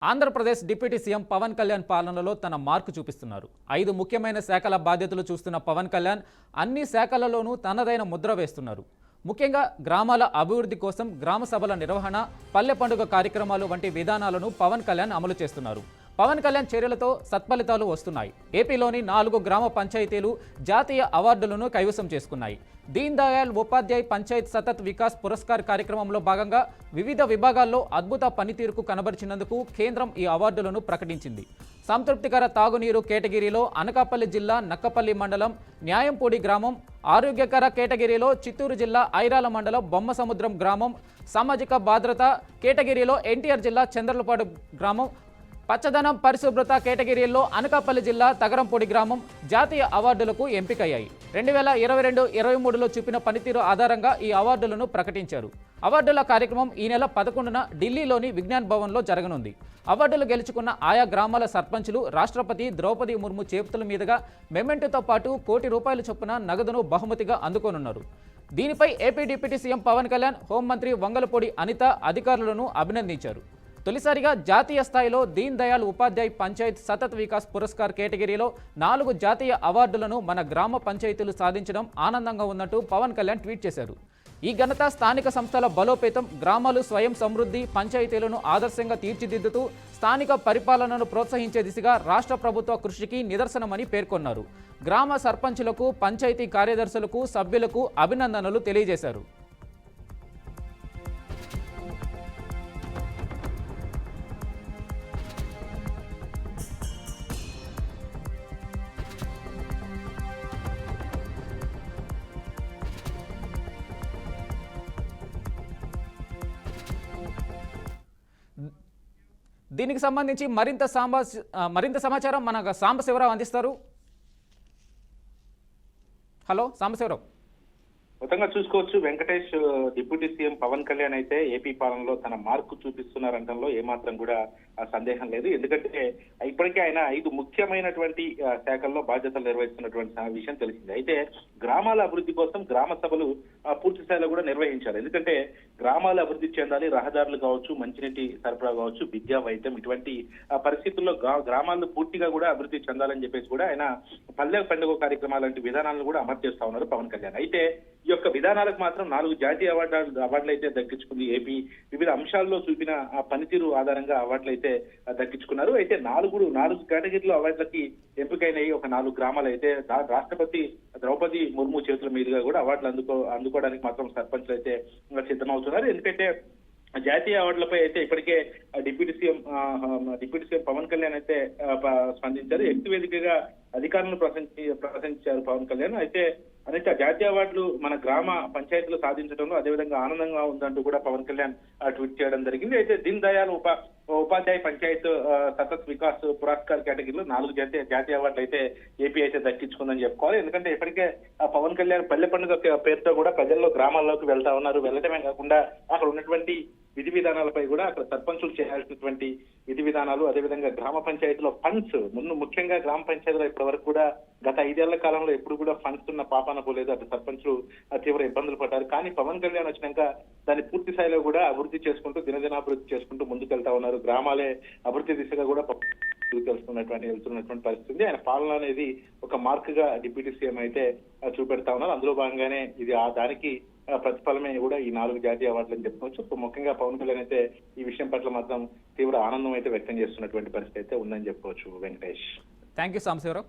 Andhra Pradesh deputy CM Pawan Kalyan పాలనలో తన mark చూపిస్తున్నారు. 5 ముఖ్యమైన శాఖల బాధ్యతలు చూస్తున్న పవన్ కళ్యాణ్ అన్ని శాఖలలోనూ తనదైన ముద్ర వేస్తున్నారు. ముఖ్యంగా గ్రామాల అభివృద్ధి కోసం గ్రామ సభల నిర్వహణ, పల్లె పండుగ కార్యక్రమాలు వంటి విధానాలను పవన్ కళ్యాణ్ అమలు చేస్తున్నారు. పవన్ కళ్యాణ్ చర్యలతో సత్ఫలితాలు వస్తున్నాయి. ఏపీలోని 4 గ్రామ పంచాయతీలు జాతీయ అవార్డులను కైవసం చేసుకున్నాయి. దీన్ దయాళ్ ఉపాధ్యాయ్ పంచాయత్ సతత్ వికాస్ పురస్కార్ కార్యక్రమంలో భాగంగా వివిధ విభాగాల్లో అద్భుత పనితీరుకు కనబరిచినందుకు కేంద్రం ఈ అవార్డులను ప్రకటించింది. సంతృప్తికర తాగునీరు కేటగిరీలో అనకాపల్లి జిల్లా నక్కపల్లి మండలం న్యాయంపూడి గ్రామం, ఆరోగ్యకర కేటగిరీలో చిత్తూరు జిల్లా ఐరాల మండలం బొమ్మసముద్రం గ్రామం, సామాజిక భద్రత కేటగిరీలో ఎన్టీఆర్ జిల్లా చంద్రలపాడు గ్రామం, పచ్చదనం పరిశుభ్రత కేటగిరీల్లో అనకాపల్లి జిల్లా తగరంపొడి గ్రామం జాతీయ అవార్డులకు ఎంపికయ్యాయి. 2022-23లో చూపిన పనితీరు ఆధారంగా ఈ అవార్డులను ప్రకటించారు. అవార్డుల కార్యక్రమం ఈ నెల 11న ఢిల్లీలోని విజ్ఞాన్ భవన్లో జరగనుంది. అవార్డులు గెలుచుకున్న ఆయా గ్రామాల సర్పంచులు రాష్ట్రపతి ద్రౌపది ముర్ము చేతుల మీదుగా మెమెంటోతో పాటు ₹1 కోటి చొప్పున నగదును బహుమతిగా అందుకోనున్నారు. దీనిపై AP deputy CM Pawan Kalyan, హోంమంత్రి వంగలపూడి అనిత అధికారులను అభినందించారు. తొలిసారిగా జాతీయ స్థాయిలో దీన్ దయాళ్ ఉపాధ్యాయ్ పంచాయత్ సతత్ వికాస్ పురస్కార్ కేటగిరీలో 4 జాతీయ అవార్డులను మన గ్రామ పంచాయతీలు సాధించడం ఆనందంగా ఉన్నట్టు పవన్ కళ్యాణ్ ట్వీట్ చేశారు. ఈ ఘనత స్థానిక సంస్థల బలోపేతం, గ్రామాలు స్వయం సమృద్ధి, పంచాయతీలను ఆదర్శంగా తీర్చిదిద్దుతూ స్థానిక పరిపాలనను ప్రోత్సహించే దిశగా రాష్ట్ర ప్రభుత్వ కృషికి నిదర్శనమని పేర్కొన్నారు. గ్రామ సర్పంచులకు, పంచాయతీ కార్యదర్శులకు, సభ్యులకు అభినందనలు తెలియజేశారు. దీనికి సంబంధించి మరింత సమాచారం మన సాంబశివరావు అందిస్తారు. హలో సాంబశివరావు. మొత్తంగా చూసుకోవచ్చు, వెంకటేష్ డిప్యూటీ సీఎం పవన్ కళ్యాణ్ అయితే ఏపీ పాలనలో తన మార్కు చూపిస్తున్నారంటంలో ఏమాత్రం కూడా సందేహం లేదు. ఎందుకంటే ఇప్పటికే ఆయన 5 ముఖ్యమైనటువంటి శాఖల్లో బాధ్యతలు నిర్వహిస్తున్నటువంటి విషయం తెలిసింది. అయితే గ్రామాల అభివృద్ధి కోసం గ్రామ సభలు పూర్తి స్థాయిలో కూడా నిర్వహించాలి. ఎందుకంటే గ్రామాల అభివృద్ధి చెందాలి, రహదారులు కావచ్చు, మంచినీటి సరఫరా కావచ్చు, విద్యా, వైద్యం, ఇటువంటి పరిస్థితుల్లో గ్రామాలను పూర్తిగా కూడా అభివృద్ధి చెందాలని చెప్పేసి కూడా ఆయన పల్లె పండుగ కార్యక్రమాల లాంటి విధానాలను కూడా అమలు చేస్తా ఉన్నారు పవన్ కళ్యాణ్. అయితే ఈ యొక్క విధానాలకు మాత్రం 4 జాతీయ అవార్డులు అయితే దక్కించుకుంది ఏపీ. వివిధ అంశాల్లో చూపిన పనితీరు ఆధారంగా అవార్డులు అయితే దక్కించుకున్నారు. అయితే 4 కేటగిరీలో అవార్డులకి ఎంపికైనవి ఒక 4 గ్రామాలు అయితే రాష్ట్రపతి ద్రౌపది ముర్ము చేతుల మీదుగా కూడా అవార్డులు అందుకోవడానికి మాత్రం సర్పంచ్లు అయితే సిద్ధమవుతున్నారు. ఎందుకంటే జాతీయ అవార్డులపై అయితే ఇప్పటికే డిప్యూటీ సీఎం పవన్ కళ్యాణ్ అయితే స్పందించారు. ఎక్స్ వేదికగా అధికారులను ప్రశంసించారు పవన్ కళ్యాణ్. అయితే అనేక జాతీయ అవార్డులు మన గ్రామ పంచాయతీలు సాధించడంలో అదేవిధంగా ఆనందంగా ఉందంటూ కూడా పవన్ కళ్యాణ్ ట్వీట్ చేయడం జరిగింది. అయితే దీన్ దయాళ్ ఉపాధ్యాయ పంచాయత్ సతత్ వికాస్ పురస్కార్ కేటగిరీలో 4 జాతీయ అవార్డులు అయితే ఏపీ అయితే దక్కించుకుందని చెప్పుకోవాలి. ఎందుకంటే ఇప్పటికే పవన్ కళ్యాణ్ పల్లె పండుగ పేరుతో కూడా ప్రజల్లో గ్రామాల్లోకి వెళ్తా ఉన్నారు. వెళ్ళటమే కాకుండా అక్కడ ఉన్నటువంటి విధి విధానాలపై కూడా అక్కడ సర్పంచులు చేయాల్సినటువంటి విధి విధానాలు, అదేవిధంగా గ్రామ పంచాయతీలో ఫండ్స్, ముఖ్యంగా గ్రామ పంచాయతీలో ఇప్పటి వరకు కూడా గత 5 ఏళ్ల కాలంలో ఎప్పుడు కూడా ఫండ్స్ ఉన్న పాపాన పోలేదు. అటు సర్పంచులు తీవ్ర ఇబ్బందులు పడ్డారు. కానీ పవన్ కళ్యాణ్ వచ్చినాక దాన్ని పూర్తి స్థాయిలో కూడా అభివృద్ధి చేసుకుంటూ దినదినాభివృద్ధి చేసుకుంటూ ముందుకు వెళ్తా ఉన్నారు. గ్రామాలే అభివృద్ధి దిశగా కూడా వెళ్తున్నటువంటి పరిస్థితి. ఆయన పాలన అనేది ఒక మార్క్ గా డిప్యూటీ సీఎం అయితే చూపెడతా ఉన్నారు. అందులో భాగంగానే ఇది దానికి ప్రతిఫలమే కూడా ఈ 4 జాతీయ అవార్డులు అని చెప్పుకోవచ్చు. ముఖ్యంగా పవన్ కళ్యాణ్ అయితే ఈ విషయం పట్ల మాత్రం తీవ్ర ఆనందం అయితే వ్యక్తం చేస్తున్నటువంటి పరిస్థితి అయితే ఉందని చెప్పుకోవచ్చు. వెంకటేష్. Thank you Sambasivarao.